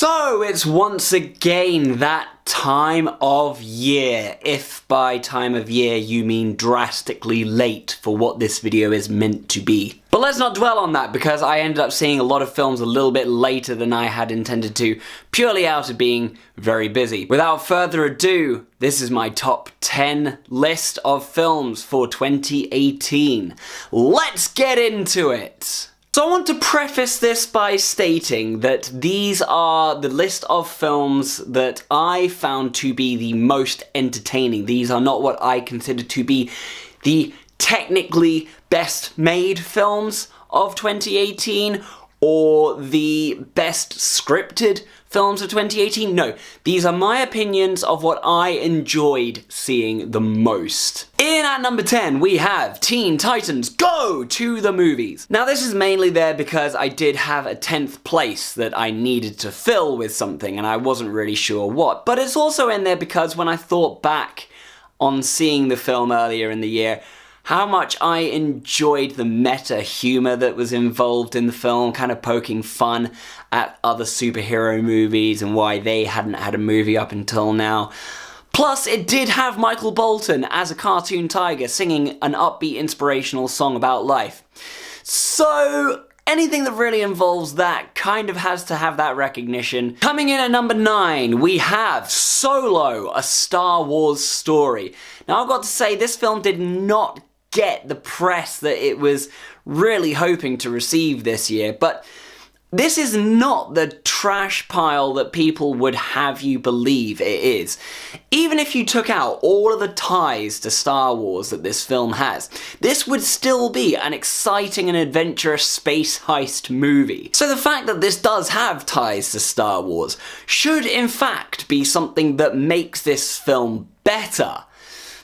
So it's once again that time of year, if by time of year you mean drastically late for what this video is meant to be. But let's not dwell on that, because I ended up seeing a lot of films a little bit later than I had intended to, purely out of being very busy. Without further ado, this is my top 10 list of films for 2018. Let's get into it! So I want to preface this by stating that these are the list of films that I found to be the most entertaining. These are not what I consider to be the technically best made films of 2018 or the best scripted films of 2018. No, these are my opinions of what I enjoyed seeing the most. In at number 10, we have Teen Titans Go to the Movies. Now this is mainly there because I did have a 10th place that I needed to fill with something and I wasn't really sure what. But it's also in there because when I thought back on seeing the film earlier in the year, how much I enjoyed the meta humor that was involved in the film, kind of poking fun at other superhero movies and why they hadn't had a movie up until now. Plus, it did have Michael Bolton as a cartoon tiger singing an upbeat, inspirational song about life. So anything that really involves that kind of has to have that recognition. Coming in at number 9, we have Solo, a Star Wars story. Now I've got to say, this film did not get the press that it was really hoping to receive this year, but this is not the trash pile that people would have you believe it is. Even if you took out all of the ties to Star Wars that this film has, this would still be an exciting and adventurous space heist movie. So the fact that this does have ties to Star Wars should in fact be something that makes this film better.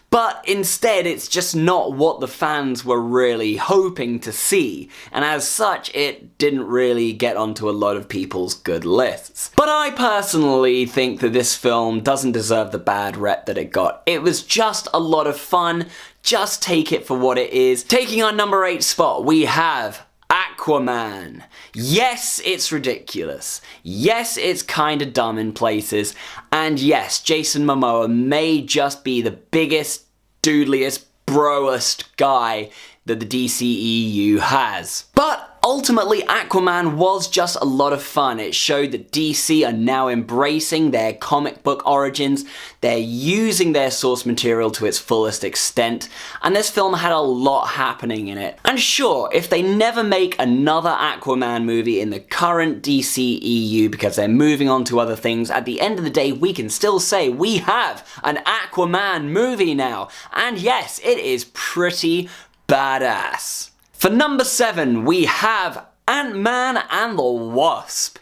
But instead, it's just not what the fans were really hoping to see, and as such, it didn't really get onto a lot of people's good lists. But I personally think that this film doesn't deserve the bad rep that it got. It was just a lot of fun, just take it for what it is. Taking our number 8 spot, we have Aquaman. Yes, it's ridiculous. Yes, it's kinda dumb in places. And yes, Jason Momoa may just be the biggest, doodliest, broest guy that the DCEU has. But ultimately, Aquaman was just a lot of fun. It showed that DC are now embracing their comic book origins, they're using their source material to its fullest extent, and this film had a lot happening in it. And sure, if they never make another Aquaman movie in the current DCEU because they're moving on to other things, at the end of the day, we can still say we have an Aquaman movie now. And yes, it is pretty badass. For number 7, we have Ant-Man and the Wasp.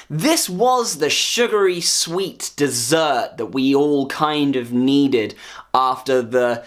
This was the sugary sweet dessert that we all kind of needed after the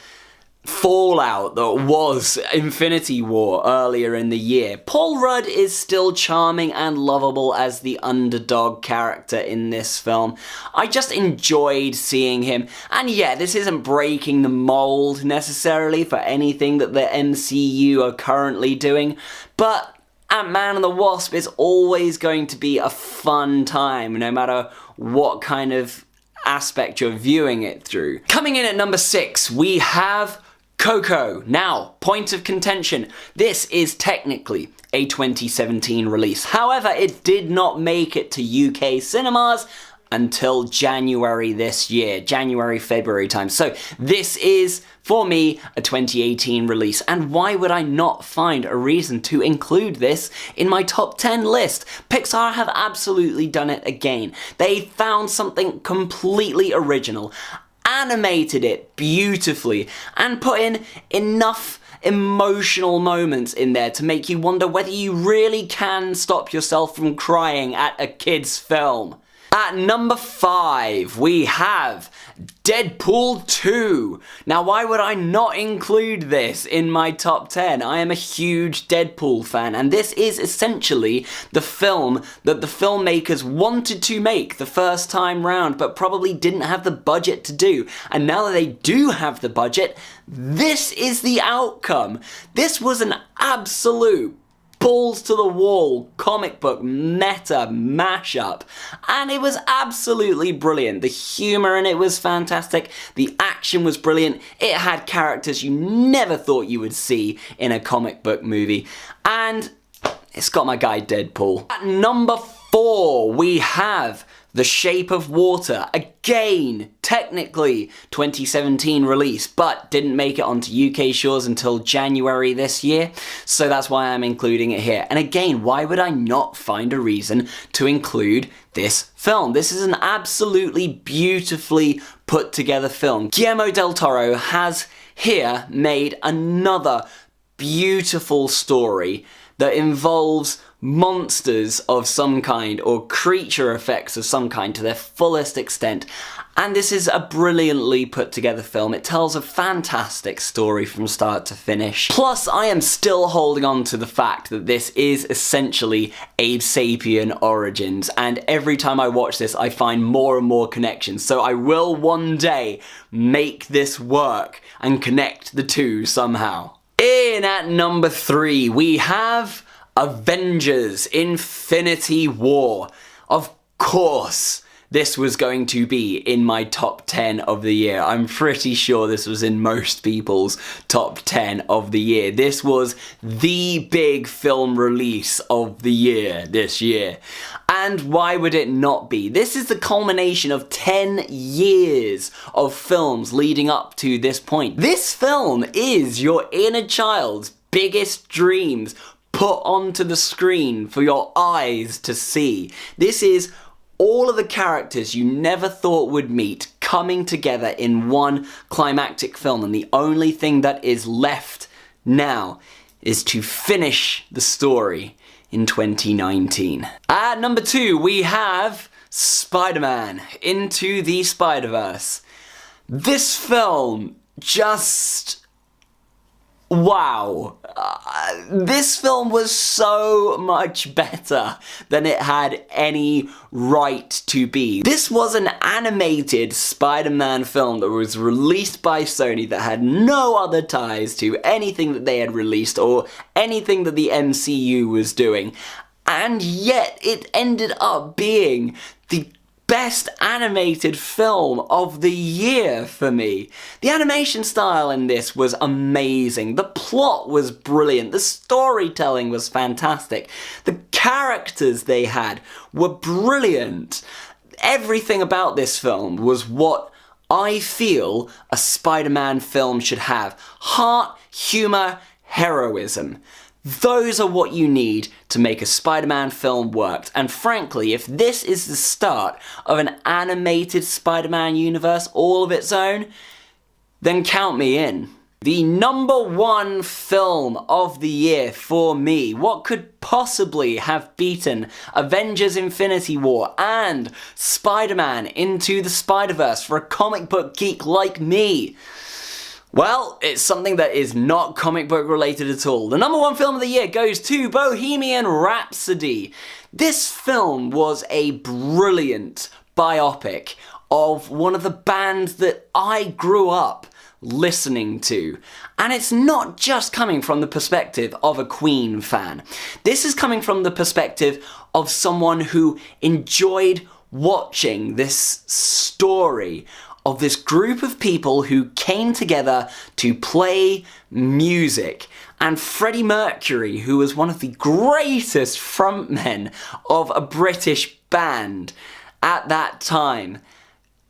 fallout that was Infinity War earlier in the year. Paul Rudd is still charming and lovable as the underdog character in this film. I just enjoyed seeing him, and yeah, this isn't breaking the mold necessarily for anything that the MCU are currently doing, but Ant-Man and the Wasp is always going to be a fun time, no matter what kind of aspect you're viewing it through. Coming in at number 6, we have Coco. Now, point of contention, this is technically a 2017 release. However, it did not make it to UK cinemas until January this year, January, February time. So this is, for me, a 2018 release, and why would I not find a reason to include this in my top 10 list? Pixar have absolutely done it again. They found something completely original, animated it beautifully, and put in enough emotional moments in there to make you wonder whether you really can stop yourself from crying at a kid's film. At number 5, we have Deadpool 2. Now, why would I not include this in my top 10? I am a huge Deadpool fan, and this is essentially the film that the filmmakers wanted to make the first time round, but probably didn't have the budget to do. And now that they do have the budget, this is the outcome. This was an absolute balls to the wall comic book meta mashup, and it was absolutely brilliant. The humor in it was fantastic, the action was brilliant, it had characters you never thought you would see in a comic book movie, and it's got my guy Deadpool. At number 4 we have The Shape of Water. Again, technically 2017 release, but didn't make it onto UK shores until January this year, so that's why I'm including it here. And again, why would I not find a reason to include this film? This is an absolutely beautifully put together film. Guillermo del Toro has here made another beautiful story that involves monsters of some kind or creature effects of some kind to their fullest extent. And this is a brilliantly put together film. It tells a fantastic story from start to finish. Plus, I am still holding on to the fact that this is essentially Abe Sapien Origins, and every time I watch this I find more and more connections, so I will one day make this work and connect the two somehow. In at number 3 we have Avengers Infinity War. Of course, this was going to be in my top 10 of the year. I'm pretty sure this was in most people's top 10 of the year. This was the big film release of the year this year. And why would it not be? This is the culmination of 10 years of films leading up to this point. This film is your inner child's biggest dreams put onto the screen for your eyes to see. This is all of the characters you never thought would meet coming together in one climactic film, and the only thing that is left now is to finish the story in 2019. At number 2 we have SpiderMan Into the SpiderVerse. This film just... wow. This film was so much better than it had any right to be. This was an animated Spider-Man film that was released by Sony that had no other ties to anything that they had released or anything that the MCU was doing. And yet it ended up being the best animated film of the year for me. The animation style in this was amazing, the plot was brilliant, the storytelling was fantastic, the characters they had were brilliant. Everything about this film was what I feel a Spider-Man film should have. Heart, humour, heroism. Those are what you need to make a Spider-Man film work, and frankly, if this is the start of an animated Spider-Man universe all of its own, then count me in. The number 1 film of the year for me, what could possibly have beaten Avengers Infinity War and Spider-Man Into the Spider-Verse for a comic book geek like me? Well, it's something that is not comic book related at all. The number 1 film of the year goes to Bohemian Rhapsody. This film was a brilliant biopic of one of the bands that I grew up listening to. And it's not just coming from the perspective of a Queen fan. This is coming from the perspective of someone who enjoyed watching this story of this group of people who came together to play music. And Freddie Mercury, who was one of the greatest frontmen of a British band at that time,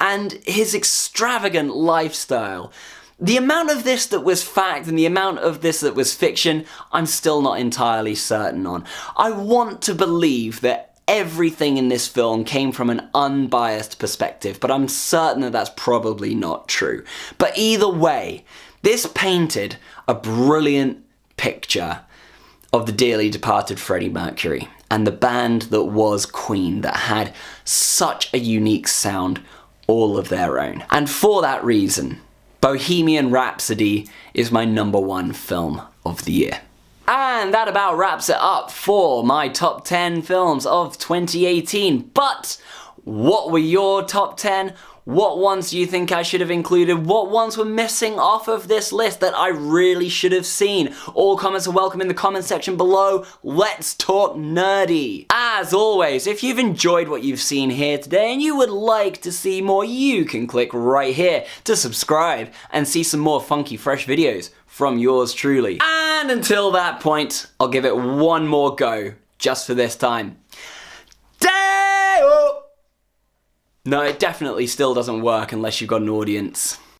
and his extravagant lifestyle. The amount of this that was fact and the amount of this that was fiction, I'm still not entirely certain on. I want to believe that everything in this film came from an unbiased perspective, but I'm certain that that's probably not true. But either way, this painted a brilliant picture of the dearly departed Freddie Mercury and the band that was Queen, that had such a unique sound all of their own. And for that reason, Bohemian Rhapsody is my number 1 film of the year. And that about wraps it up for my top 10 films of 2018. But what were your top 10? What ones do you think I should have included? What ones were missing off of this list that I really should have seen? All comments are welcome in the comment section below. Let's talk nerdy. As always, if you've enjoyed what you've seen here today and you would like to see more, you can click right here to subscribe and see some more funky fresh videos from yours truly. And until that point, I'll give it one more go, just for this time. Day-o! No, it definitely still doesn't work unless you've got an audience.